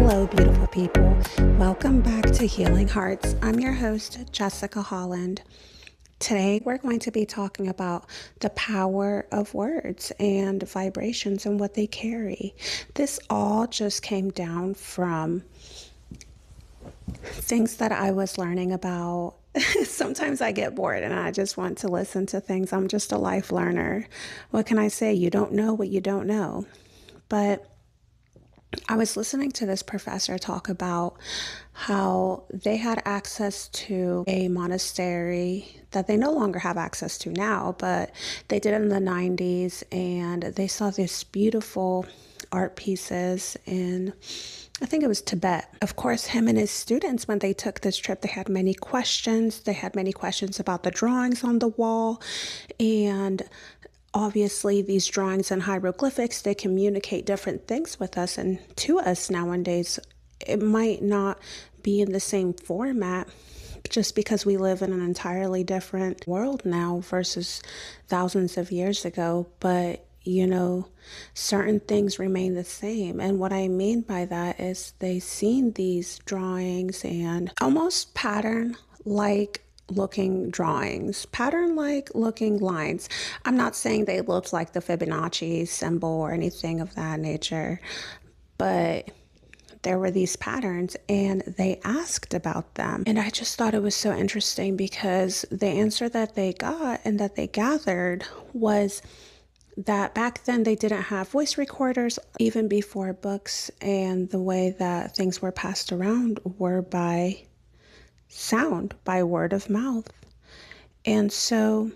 Hello, beautiful people. Welcome back to Healing Hearts. I'm your host, Jessica Holland. Today, we're going to be talking about the power of words and vibrations and what they carry. This all just came down from things that I was learning about. Sometimes I get bored and I just want to listen to things. I'm just a life learner. What can I say? You don't know what you don't know. But I was listening to this professor talk about how they had access to a monastery that they no longer have access to now, but they did in the 90s, and they saw these beautiful art pieces in, I think it was Tibet. Of course, him and his students, when they took this trip, they had many questions. They had many questions about the drawings on the wall, and obviously, these drawings and hieroglyphics, they communicate different things with us and to us nowadays. It might not be in the same format just because we live in an entirely different world now versus thousands of years ago. But, certain things remain the same. And what I mean by that is they seen these drawings and almost pattern like looking drawings, pattern like looking lines. I'm not saying they looked like the Fibonacci symbol or anything of that nature, but there were these patterns and they asked about them. And I just thought it was so interesting because the answer that they got and that they gathered was that back then they didn't have voice recorders, even before books, and the way that things were passed around were by sound, by word of mouth. And so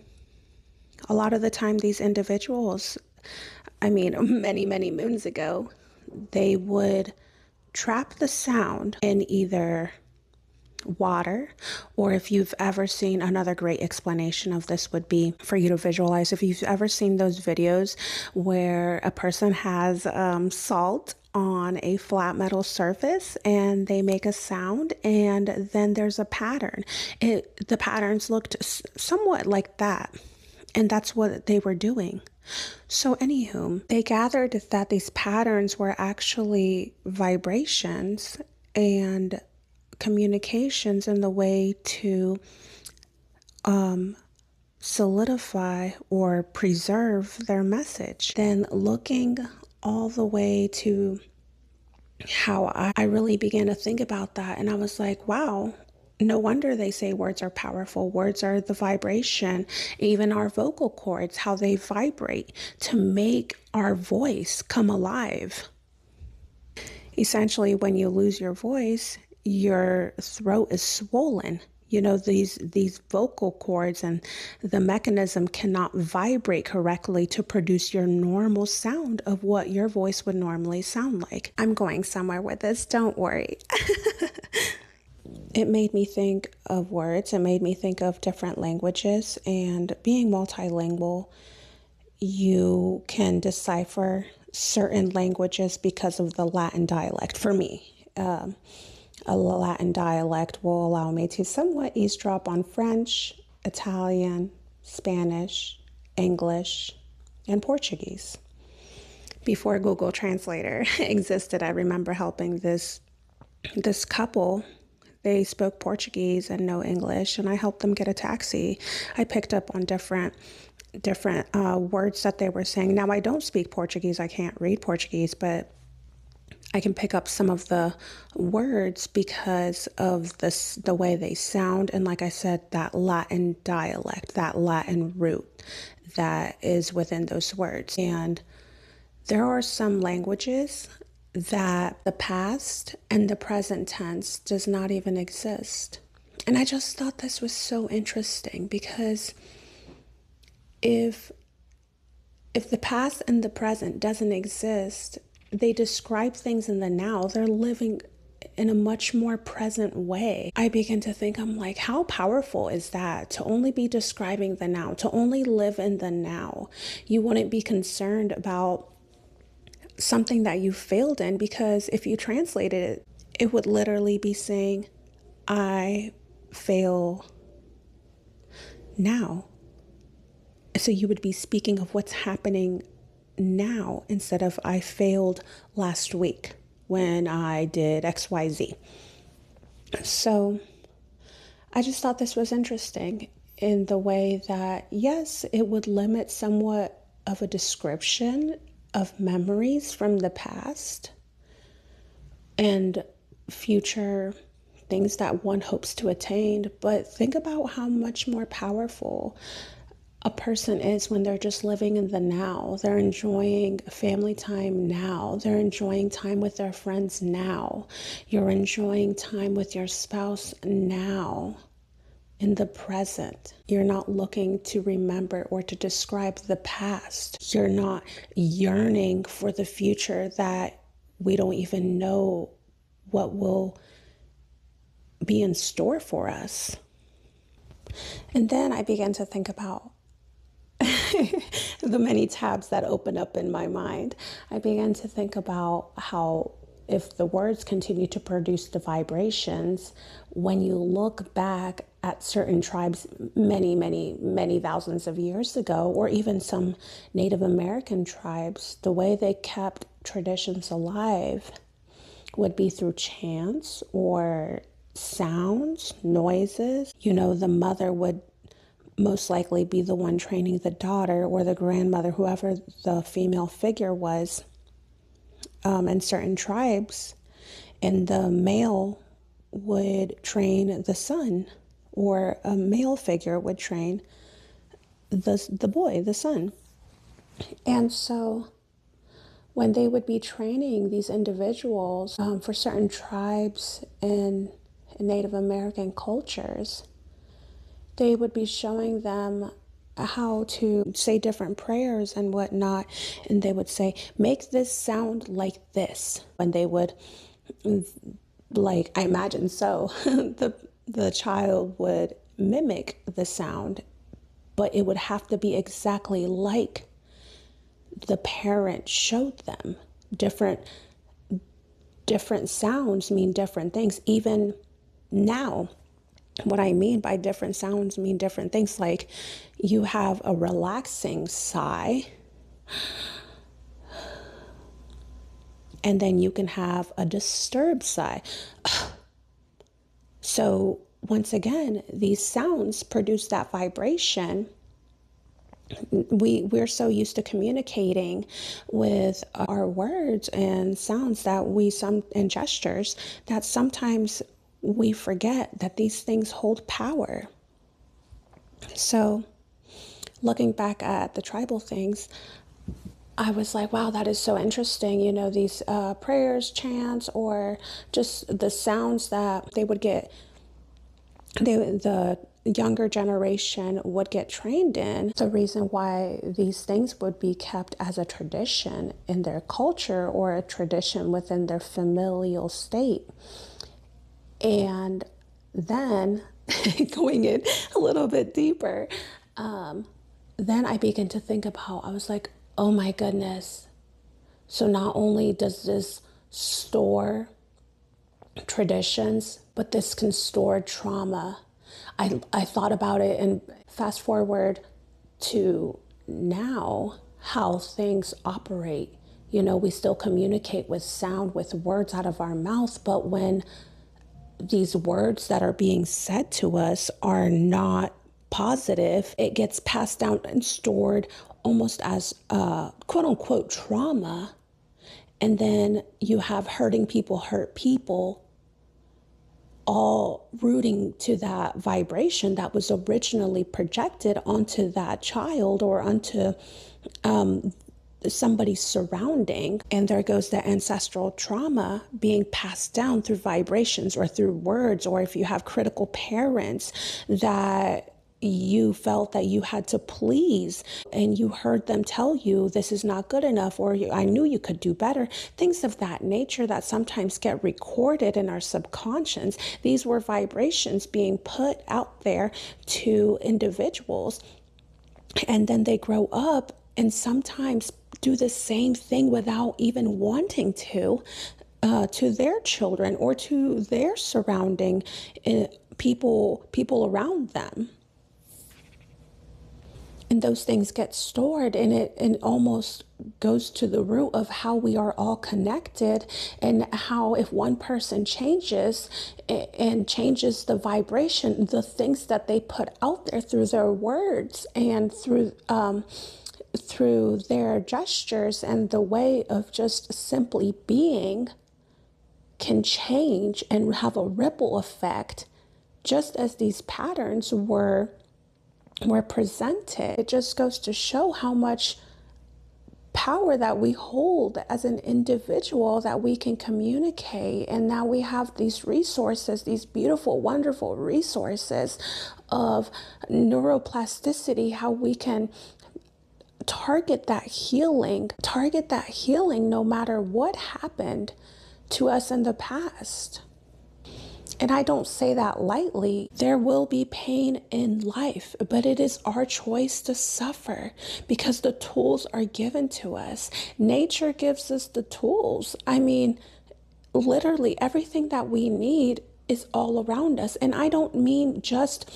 a lot of the time these individuals, many, many moons ago, they would trap the sound in either water, or if you've ever seen, another great explanation of this would be for you to visualize, if you've ever seen those videos where a person has salt on a flat metal surface and they make a sound and then there's a pattern. The patterns looked somewhat like that, and that's what they were doing. So anywho, they gathered that these patterns were actually vibrations and communications in the way to solidify or preserve their message. Then looking all the way to how I really began to think about that, and I was like, wow, no wonder they say words are powerful. Words are the vibration, even our vocal cords, how they vibrate to make our voice come alive. Essentially, when you lose your voice, your throat is swollen. These vocal cords and the mechanism cannot vibrate correctly to produce your normal sound of what your voice would normally sound like. I'm going somewhere with this, don't worry. It made me think of words. It made me think of different languages, and being multilingual, you can decipher certain languages because of the Latin dialect. For me, a Latin dialect will allow me to somewhat eavesdrop on French, Italian, Spanish, English, and Portuguese. Before Google Translator existed, I remember helping this couple. They spoke Portuguese and no English, and I helped them get a taxi. I picked up on different words that they were saying. Now, I don't speak Portuguese. I can't read Portuguese, but I can pick up some of the words because of the way they sound. And like I said, that Latin dialect, that Latin root that is within those words. And there are some languages that the past and the present tense does not even exist. And I just thought this was so interesting because if the past and the present doesn't exist, they describe things in the now. They're living in a much more present way. I begin to think, I'm like, how powerful is that? To only be describing the now, to only live in the now. You wouldn't be concerned about something that you failed in, because if you translated it, it would literally be saying, I fail now. So you would be speaking of what's happening now instead of I failed last week, when I did XYZ. So I just thought this was interesting in the way that, yes, it would limit somewhat of a description of memories from the past and future things that one hopes to attain. But think about how much more powerful a person is when they're just living in the now. They're enjoying family time now. They're enjoying time with their friends now. You're enjoying time with your spouse now, in the present. You're not looking to remember or to describe the past. You're not yearning for the future that we don't even know what will be in store for us. And then I began to think about the many tabs that open up in my mind. I began to think about how if the words continue to produce the vibrations, when you look back at certain tribes many thousands of years ago, or even some Native American tribes, the way they kept traditions alive would be through chants or sounds, noises. You know, the mother would most likely be the one training the daughter, or the grandmother, whoever the female figure was, in certain tribes, and the male would train the son, or a male figure would train the boy, the son. And so when they would be training these individuals for certain tribes in Native American cultures, they would be showing them how to say different prayers and whatnot. And they would say, make this sound like this. And they would, like, I imagine so, the child would mimic the sound, but it would have to be exactly like the parent showed them. Different sounds mean different things. Even now, what I mean by different sounds mean different things. Like, you have a relaxing sigh, and then you can have a disturbed sigh. So once again, these sounds produce that vibration. We're so used to communicating with our words and sounds that and gestures, that sometimes we forget that these things hold power. So looking back at the tribal things, I was like, wow, that is so interesting. You know, these prayers, chants, or just the sounds that they would get, the younger generation would get trained in. The reason why these things would be kept as a tradition in their culture, or a tradition within their familial state. And then going in a little bit deeper, then I began to think about, I was like, oh my goodness. So not only does this store traditions, but this can store trauma. I thought about it, and fast forward to now, how things operate. You know, we still communicate with sound, with words out of our mouth, but when these words that are being said to us are not positive, it gets passed down and stored almost as quote unquote trauma. And then you have hurting people hurt people, all rooting to that vibration that was originally projected onto that child, or onto somebody's surrounding. And there goes the ancestral trauma being passed down through vibrations, or through words. Or if you have critical parents that you felt that you had to please, and you heard them tell you this is not good enough, or I knew you could do better, things of that nature that sometimes get recorded in our subconscious. These were vibrations being put out there to individuals, and then they grow up and sometimes do the same thing without even wanting to their children, or to their surrounding people around them. And those things get stored, and it almost goes to the root of how we are all connected, and how if one person changes and changes the vibration, the things that they put out there through their words and through their gestures and the way of just simply being can change and have a ripple effect, just as these patterns were presented. It just goes to show how much power that we hold as an individual, that we can communicate. And now we have these resources, these beautiful, wonderful resources of neuroplasticity, how we can target that healing no matter what happened to us in the past. And I don't say that lightly. There will be pain in life, but it is our choice to suffer because the tools are given to us. Nature gives us the tools. I mean, literally everything that we need is all around us. And I don't mean just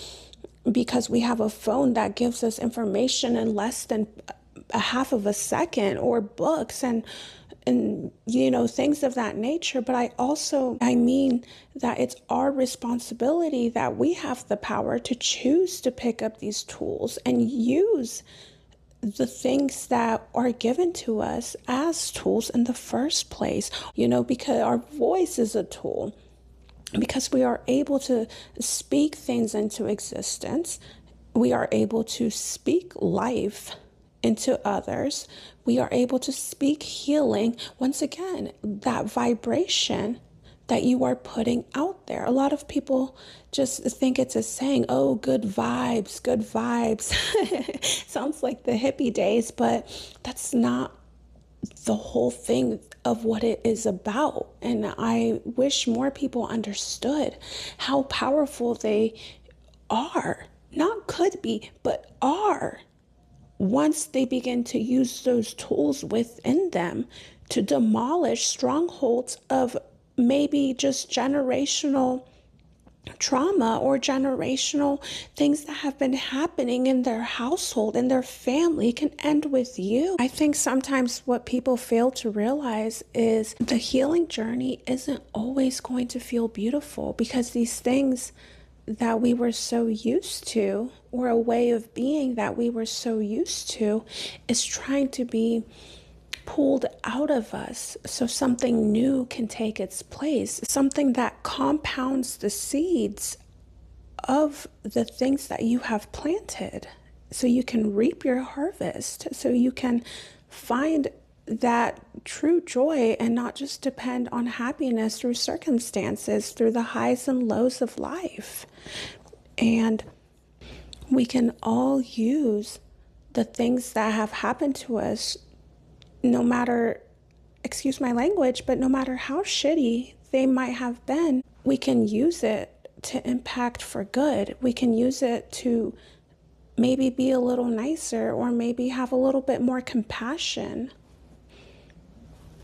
because we have a phone that gives us information in less than a half of a second, or books and things of that nature. But I mean that it's our responsibility, that we have the power to choose to pick up these tools and use the things that are given to us as tools in the first place, because our voice is a tool, because we are able to speak things into existence. We are able to speak life into others. We are able to speak healing. Once again, that vibration that you are putting out there. A lot of people just think it's a saying, oh, good vibes, good vibes. Sounds like the hippie days, but that's not the whole thing of what it is about. And I wish more people understood how powerful they are. Not could be, but are. Once they begin to use those tools within them to demolish strongholds of maybe just generational trauma or generational things that have been happening in their household and their family, can end with you. I think sometimes what people fail to realize is the healing journey isn't always going to feel beautiful, because these things that we were so used to, or a way of being that we were so used to, is trying to be pulled out of us so something new can take its place, something that compounds the seeds of the things that you have planted, so you can reap your harvest, so you can find that true joy and not just depend on happiness through circumstances, through the highs and lows of life. And we can all use the things that have happened to us, no matter, excuse my language, but no matter how shitty they might have been, we can use it to impact for good. We can use it to maybe be a little nicer, or maybe have a little bit more compassion.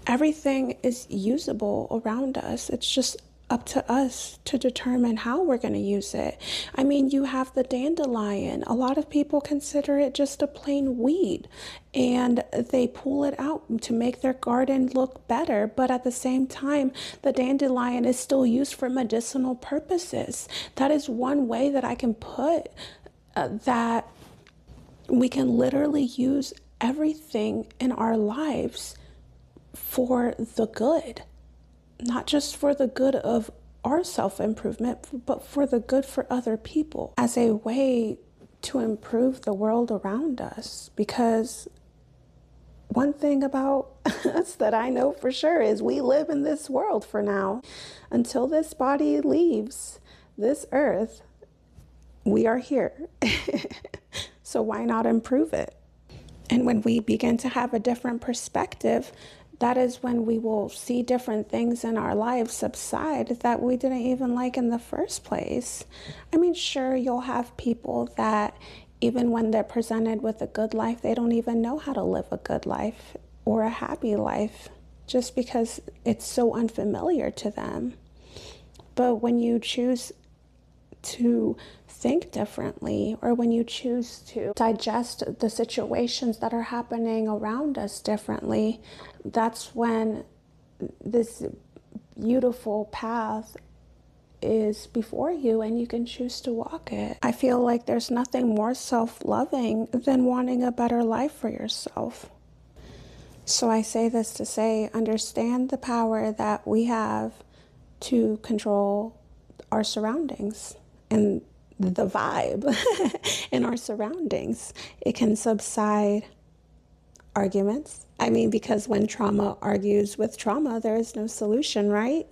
Everything is usable around us. It's just up to us to determine how we're going to use it. I mean, you have the dandelion. A lot of people consider it just a plain weed, and they pull it out to make their garden look better. But at the same time, the dandelion is still used for medicinal purposes. That is one way that I can put that we can literally use everything in our lives for the good, not just for the good of our self-improvement, but for the good for other people, as a way to improve the world around us. Because one thing about us that I know for sure is we live in this world for now. Until this body leaves this earth, we are here. So why not improve it? And when we begin to have a different perspective, that is when we will see different things in our lives subside that we didn't even like in the first place. I mean, sure, you'll have people that even when they're presented with a good life, they don't even know how to live a good life or a happy life, just because it's so unfamiliar to them. But when you choose to think differently, or when you choose to digest the situations that are happening around us differently, that's when this beautiful path is before you and you can choose to walk it. I feel like there's nothing more self-loving than wanting a better life for yourself. So I say this to say, understand the power that we have to control our surroundings and the vibe in our surroundings. It can subside arguments. I mean, because when trauma argues with trauma, there is no solution, right?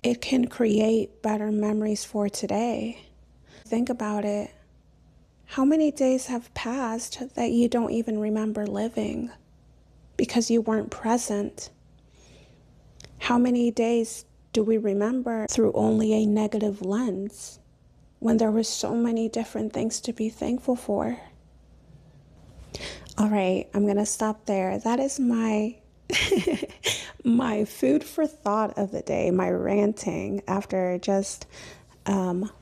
It can create better memories for today. Think about it. How many days have passed that you don't even remember living because you weren't present? How many days do we remember through only a negative lens when there were so many different things to be thankful for? All right, I'm going to stop there. That is my my food for thought of the day, my ranting after just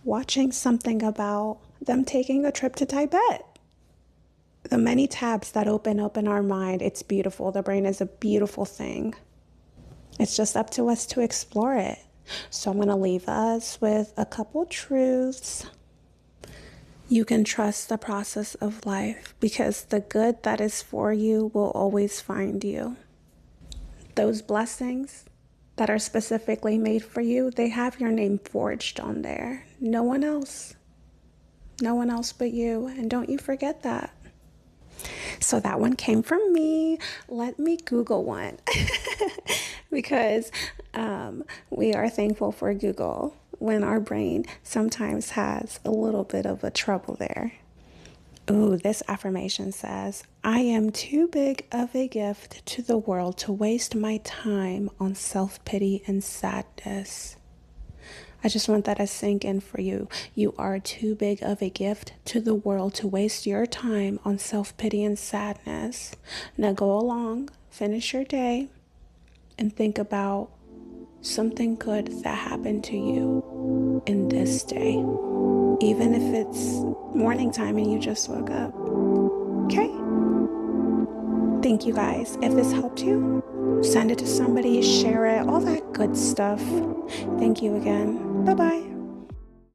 watching something about them taking a trip to Tibet. The many tabs that open up in our mind, it's beautiful. The brain is a beautiful thing. It's just up to us to explore it. So I'm going to leave us with a couple truths. You can trust the process of life because the good that is for you will always find you. Those blessings that are specifically made for you, they have your name forged on there. No one else. No one else but you. And don't you forget that. So that one came from me. Let me Google one because we are thankful for Google when our brain sometimes has a little bit of a trouble there. Ooh, this affirmation says, I am too big of a gift to the world to waste my time on self-pity and sadness. I just want that to sink in for you. You are too big of a gift to the world to waste your time on self-pity and sadness. Now go along, finish your day, and think about something good that happened to you in this day. Even if it's morning time and you just woke up. Okay? Thank you guys. If this helped you, send it to somebody, share it, all that good stuff. Thank you again. Bye-bye.